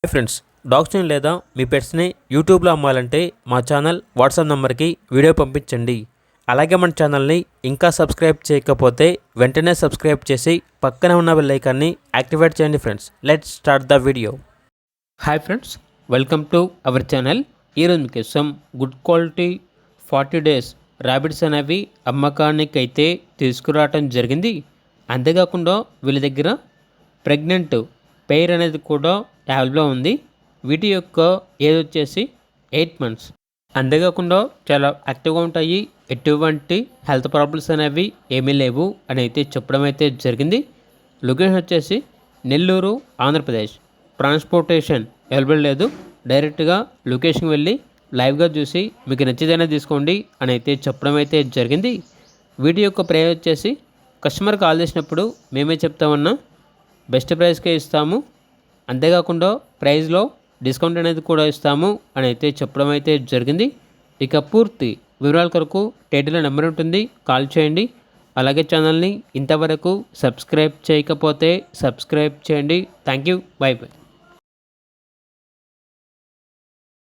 Hi friends, డాగ్స్ని లేదా మీ పెట్స్ని యూట్యూబ్లో అమ్మాలంటే మా ఛానల్ వాట్సాప్ నెంబర్కి వీడియో పంపించండి. అలాగే మన ఛానల్ని ఇంకా సబ్స్క్రైబ్ చేయకపోతే వెంటనే సబ్స్క్రైబ్ చేసి పక్కనే ఉన్న బెల్ ఐకాన్ని యాక్టివేట్ చేయండి. Friends, let's start the video. Hi friends, welcome to our channel. ఈరోజు మీకోసం గుడ్ క్వాలిటీ 40 days ర్యాబిట్స్ అనేవి అమ్మకానికి అయితే తీసుకురావటం జరిగింది. అంతేకాకుండా వీళ్ళ దగ్గర ప్రెగ్నెంట్ పెయిర్ అనేది కూడా అవైలబుల్లో ఉంది. వీటి యొక్క ఏజ్ వచ్చేసి 8 months. అంతేకాకుండా చాలా యాక్టివ్గా ఉంటాయి, ఎటువంటి హెల్త్ ప్రాబ్లమ్స్ అనేవి ఏమీ లేవు అని అయితే చెప్పడం అయితే జరిగింది. లొకేషన్ వచ్చేసి నెల్లూరు, ఆంధ్రప్రదేశ్. ట్రాన్స్పోర్టేషన్ అవైలబుల్ లేదు. డైరెక్ట్గా లొకేషన్కి వెళ్ళి లైవ్గా చూసి మీకు నచ్చితేనే తీసుకోండి అని అయితే చెప్పడం అయితే జరిగింది. వీటి యొక్క ప్రైస్ వచ్చేసి కస్టమర్ కాల్ చేసినప్పుడు మేమే చెప్తామన్నా బెస్ట్ ప్రైస్కే ఇస్తాము. అంతేకాకుండా ప్రైస్లో డిస్కౌంట్ అనేది కూడా ఇస్తాము అని అయితే చెప్పడం అయితే జరిగింది. ఇక పూర్తి వివరాల కొరకు టైటిల్లో నెంబర్ ఉంటుంది, కాల్ చేయండి. అలాగే ఛానల్ని ఇంతవరకు సబ్స్క్రైబ్ చేయకపోతే సబ్స్క్రైబ్ చేయండి. Thank you, by by.